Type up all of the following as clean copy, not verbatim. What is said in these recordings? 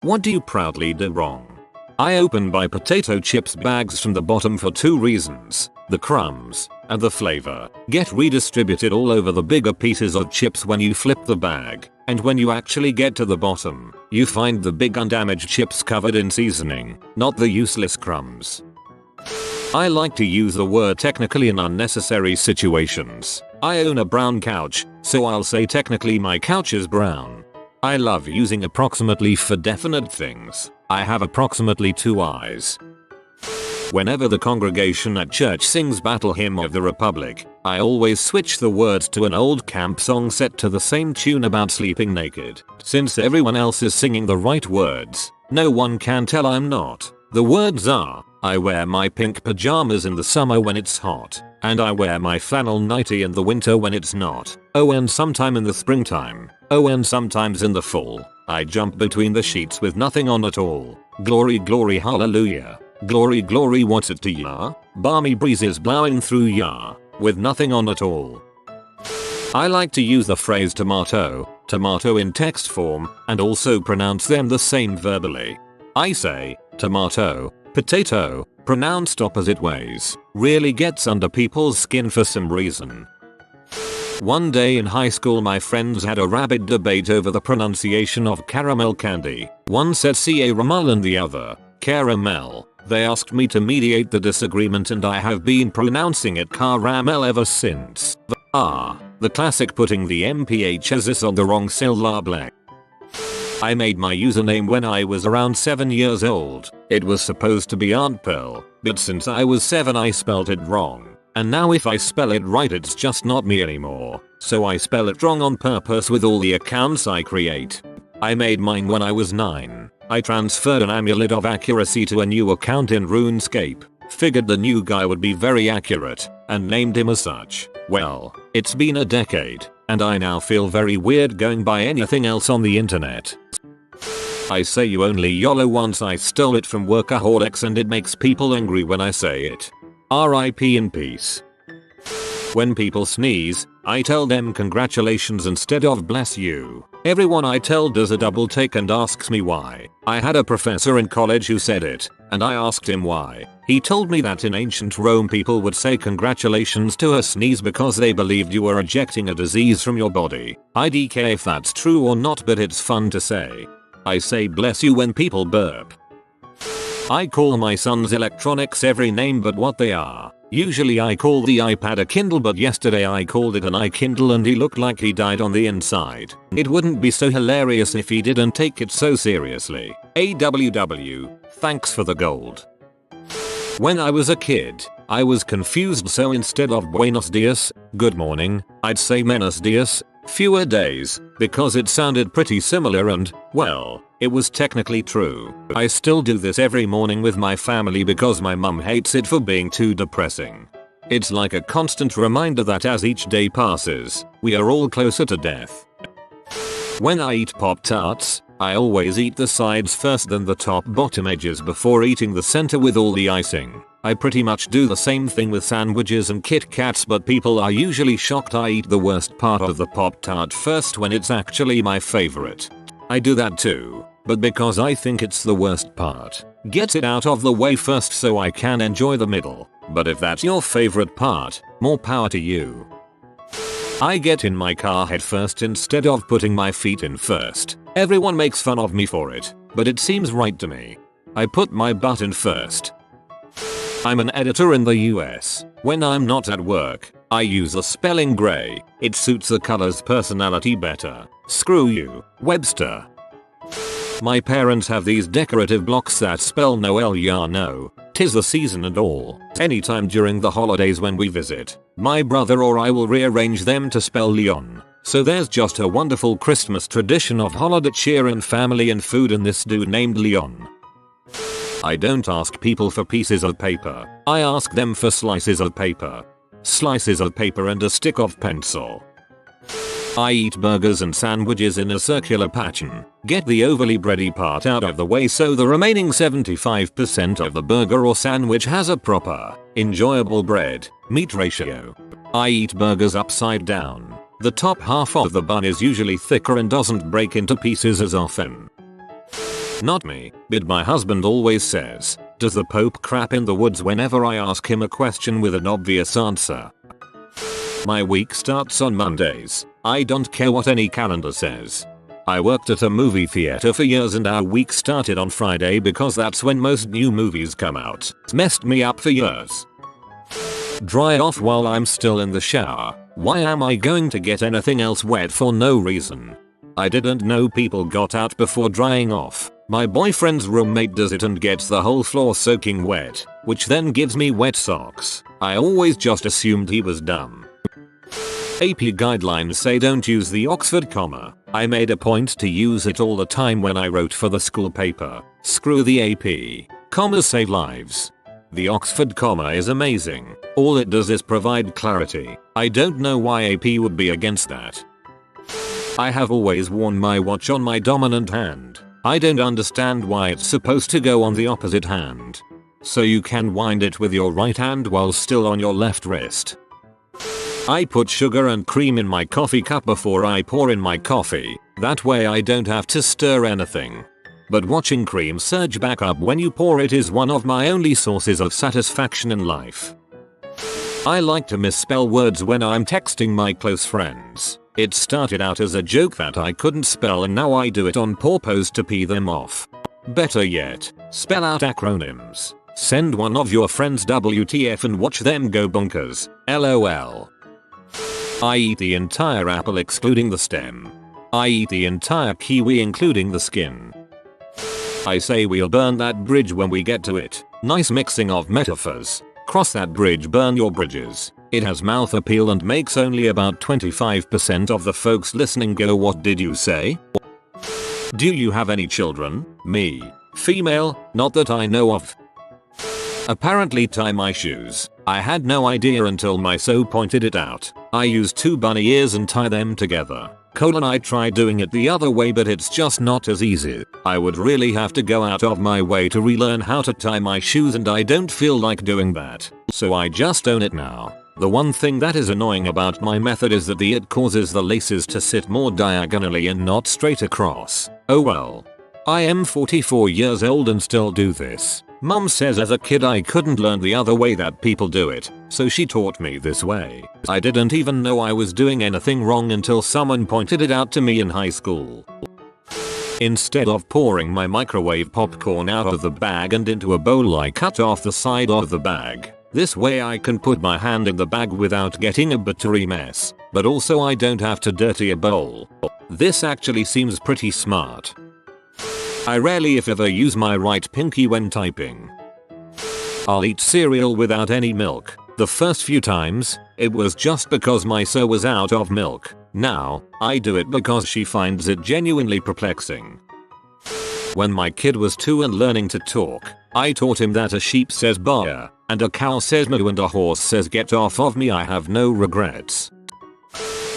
What do you proudly do wrong? I open my potato chips bags from the bottom for two reasons. The crumbs and the flavor get redistributed all over the bigger pieces of chips when you flip the bag, and when you actually get to the bottom, you find the big undamaged chips covered in seasoning, not the useless crumbs. I like to use the word technically in unnecessary situations. I own a brown couch, so I'll say technically my couch is brown. I love using approximately for definite things. I have approximately 2 eyes. Whenever the congregation at church sings Battle Hymn of the Republic, I always switch the words to an old camp song set to the same tune about sleeping naked. Since everyone else is singing the right words, no one can tell I'm not. The words are, I wear my pink pajamas in the summer when it's hot, and I wear my flannel nightie in the winter when it's not. Oh, and sometime in the springtime. Oh, and sometimes in the fall. I jump between the sheets with nothing on at all. Glory, glory, hallelujah. Glory, glory, what's it to ya? Balmy breezes blowing through ya, with nothing on at all. I like to use the phrase tomato in text form, and also pronounce them the same verbally. I say, tomato, potato, pronounced opposite ways, really gets under people's skin for some reason. One day in high school my friends had a rabid debate over the pronunciation of caramel candy. One said caramel and the other, caramel. They asked me to mediate the disagreement and I have been pronouncing it caramel ever since. The classic putting the MPHs on the wrong syllable. I made my username when I was around 7 years old. It was supposed to be Aunt Pearl, but since I was 7 I spelled it wrong. And now if I spell it right it's just not me anymore. So I spell it wrong on purpose with all the accounts I create. I made mine when I was 9. I transferred an amulet of accuracy to a new account in RuneScape. Figured the new guy would be very accurate, and named him as such. Well, it's been a decade, and I now feel very weird going by anything else on the internet. I say you only YOLO once. I stole it from workaholics and it makes people angry when I say it. RIP in peace. When people sneeze, I tell them congratulations instead of bless you. Everyone I tell does a double take and asks me why. I had a professor in college who said it, and I asked him why. He told me that in ancient Rome people would say congratulations to a sneeze because they believed you were ejecting a disease from your body. I don't care if that's true or not, but it's fun to say. I say bless you when people burp. I call my son's electronics every name but what they are. Usually I call the iPad a Kindle, but yesterday I called it an iKindle and he looked like he died on the inside. It wouldn't be so hilarious if he didn't take it so seriously. AWW, thanks for the gold. When I was a kid, I was confused, so instead of buenos dias, good morning, I'd say menos dias, fewer days, because it sounded pretty similar and, well, it was technically true. I still do this every morning with my family because my mum hates it for being too depressing. It's like a constant reminder that as each day passes, we are all closer to death. When I eat Pop-Tarts, I always eat the sides first, then the top bottom edges before eating the center with all the icing. I pretty much do the same thing with sandwiches and Kit Kats, but people are usually shocked I eat the worst part of the Pop-Tart first when it's actually my favorite. I do that too, but because I think it's the worst part, get it out of the way first so I can enjoy the middle. But if that's your favorite part, more power to you. I get in my car head first instead of putting my feet in first. Everyone makes fun of me for it, but it seems right to me. I put my butt in first. I'm an editor in the US. When I'm not at work, I use a spelling gray. It suits the color's personality better. Screw you, Webster. My parents have these decorative blocks that spell Noel, ya know. 'Tis the season and all. Anytime during the holidays when we visit, my brother or I will rearrange them to spell Leon. So there's just a wonderful Christmas tradition of holiday cheer and family and food in this dude named Leon. I don't ask people for pieces of paper. I ask them for slices of paper. Slices of paper and a stick of pencil. I eat burgers and sandwiches in a circular pattern. Get the overly bready part out of the way so the remaining 75% of the burger or sandwich has a proper, enjoyable bread-meat ratio. I eat burgers upside down. The top half of the bun is usually thicker and doesn't break into pieces as often. Not me, but my husband always says, "Does the Pope crap in the woods?" whenever I ask him a question with an obvious answer. My week starts on Mondays. I don't care what any calendar says. I worked at a movie theater for years and our week started on Friday because that's when most new movies come out. It's messed me up for years. Dry off while I'm still in the shower. Why am I going to get anything else wet for no reason? I didn't know people got out before drying off. My boyfriend's roommate does it and gets the whole floor soaking wet, which then gives me wet socks. I always just assumed he was dumb. AP guidelines say don't use the Oxford comma. I made a point to use it all the time when I wrote for the school paper. Screw the AP. Commas save lives. The Oxford comma is amazing. All it does is provide clarity. I don't know why AP would be against that. I have always worn my watch on my dominant hand. I don't understand why it's supposed to go on the opposite hand. So you can wind it with your right hand while still on your left wrist. I put sugar and cream in my coffee cup before I pour in my coffee. That way I don't have to stir anything. But watching cream surge back up when you pour it is one of my only sources of satisfaction in life. I like to misspell words when I'm texting my close friends. It started out as a joke that I couldn't spell and now I do it on purpose to pee them off. Better yet, spell out acronyms. Send one of your friends WTF and watch them go bonkers. LOL. I eat the entire apple excluding the stem. I eat the entire kiwi including the skin. I say we'll burn that bridge when we get to it. Nice mixing of metaphors. Cross that bridge, burn your bridges. It has mouth appeal and makes only about 25% of the folks listening go, "What did you say?" Do you have any children? Me. Female, not that I know of. Apparently tie my shoes. I had no idea until my sew pointed it out. I use 2 bunny ears and tie them together. I tried doing it the other way but it's just not as easy. I would really have to go out of my way to relearn how to tie my shoes and I don't feel like doing that. So I just own it now. The one thing that is annoying about my method is that it causes the laces to sit more diagonally and not straight across. Oh well. I am 44 years old and still do this. Mum says as a kid I couldn't learn the other way that people do it, so she taught me this way. I didn't even know I was doing anything wrong until someone pointed it out to me in high school. Instead of pouring my microwave popcorn out of the bag and into a bowl, I cut off the side of the bag. This way I can put my hand in the bag without getting a buttery mess, but also I don't have to dirty a bowl. This actually seems pretty smart. I rarely if ever use my right pinky when typing. I'll eat cereal without any milk. The first few times, it was just because my sew was out of milk. Now, I do it because she finds it genuinely perplexing. When my kid was 2 and learning to talk, I taught him that a sheep says baa, and a cow says moo and a horse says get off of me. I have no regrets.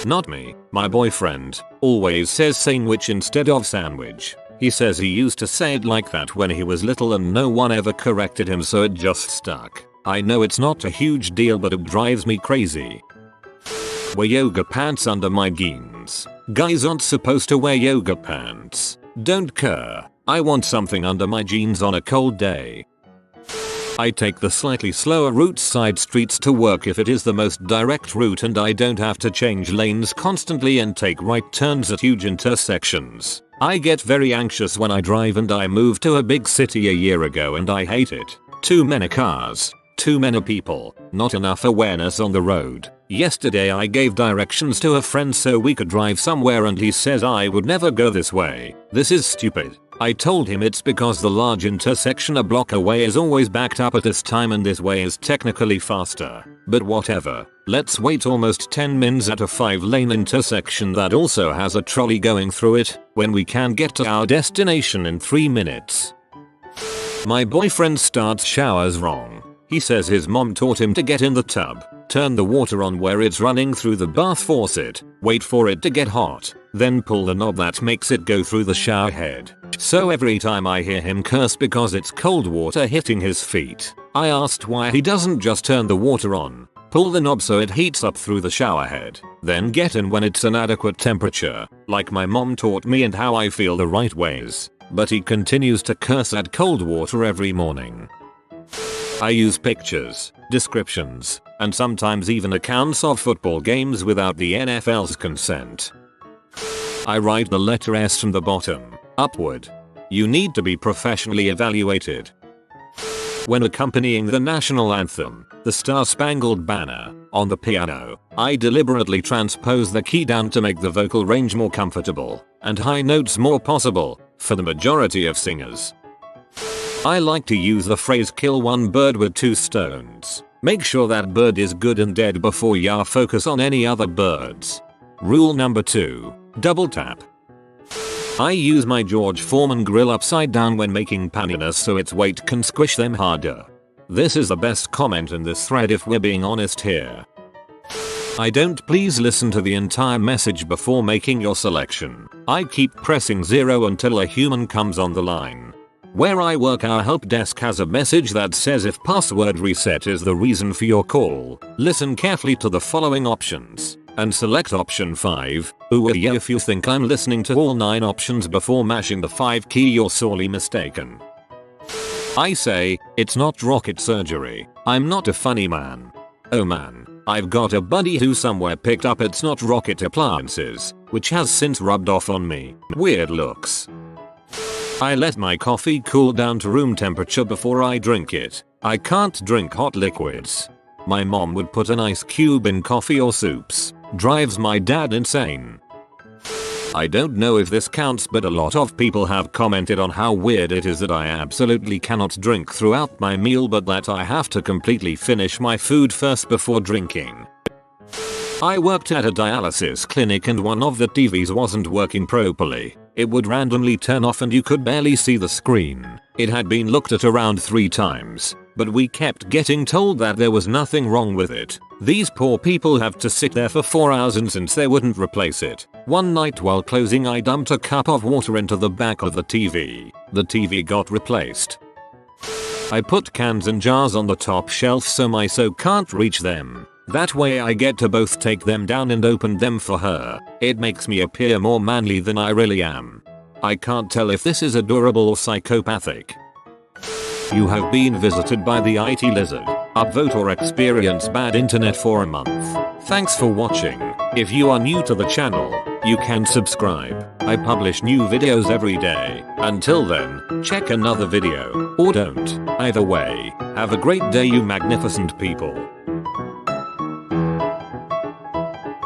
Not me, my boyfriend, always says sandwich instead of sandwich. He says he used to say it like that when he was little and no one ever corrected him so it just stuck. I know it's not a huge deal but it drives me crazy. Wear yoga pants under my jeans. Guys aren't supposed to wear yoga pants. Don't care. I want something under my jeans on a cold day. I take the slightly slower route side streets to work if it is the most direct route and I don't have to change lanes constantly and take right turns at huge intersections. I get very anxious when I drive and I moved to a big city a year ago and I hate it. Too many cars. Too many people. Not enough awareness on the road. Yesterday I gave directions to a friend so we could drive somewhere and he says I would never go this way. This is stupid. I told him it's because the large intersection a block away is always backed up at this time and this way is technically faster. But whatever. Let's wait almost 10 minutes at a 5-lane intersection that also has a trolley going through it when we can get to our destination in 3 minutes. My boyfriend starts showers wrong. He says his mom taught him to get in the tub, turn the water on where it's running through the bath faucet, wait for it to get hot, then pull the knob that makes it go through the shower head. So every time I hear him curse because it's cold water hitting his feet, I asked why he doesn't just turn the water on, pull the knob so it heats up through the shower head, then get in when it's an adequate temperature, like my mom taught me and how I feel the right ways. but he continues to curse at cold water every morning. I use pictures, descriptions, and sometimes even accounts of football games without the NFL's consent. I write the letter S from the bottom upward. You need to be professionally evaluated. When accompanying the national anthem, the Star-Spangled Banner, on the piano, I deliberately transpose the key down to make the vocal range more comfortable and high notes more possible for the majority of singers. I like to use the phrase kill one bird with two stones. Make sure that bird is good and dead before ya focus on any other birds. Rule number 2. Double tap. I use my George Foreman grill upside down when making paninis so its weight can squish them harder. This is the best comment in this thread if we're being honest here. I don't please listen to the entire message before making your selection. I keep pressing 0 until a human comes on the line. Where I work, our help desk has a message that says if password reset is the reason for your call, listen carefully to the following options and select option 5. Ooh yeah, if you think I'm listening to all 9 options before mashing the 5 key, you're sorely mistaken. I say, it's not rocket surgery. I'm not a funny man. Oh man, I've got a buddy who somewhere picked up It's Not Rocket Appliances, which has since rubbed off on me. Weird looks. I let my coffee cool down to room temperature before I drink it. I can't drink hot liquids. My mom would put an ice cube in coffee or soups. Drives my dad insane. I don't know if this counts, but a lot of people have commented on how weird it is that I absolutely cannot drink throughout my meal, but that I have to completely finish my food first before drinking. I worked at a dialysis clinic and one of the TVs wasn't working properly. It would randomly turn off and you could barely see the screen. It had been looked at around 3 times, but we kept getting told that there was nothing wrong with it. These poor people have to sit there for 4 hours, and since they wouldn't replace it, one night while closing I dumped a cup of water into the back of the TV. The TV got replaced. I put cans and jars on the top shelf so my so can't reach them. That way I get to both take them down and open them for her. It makes me appear more manly than I really am. I can't tell if this is adorable or psychopathic. You have been visited by the IT lizard. Upvote or experience bad internet for a month. Thanks for watching. If you are new to the channel, you can subscribe. I publish new videos every day. Until then, check another video, or don't. Either way, have a great day, you magnificent people.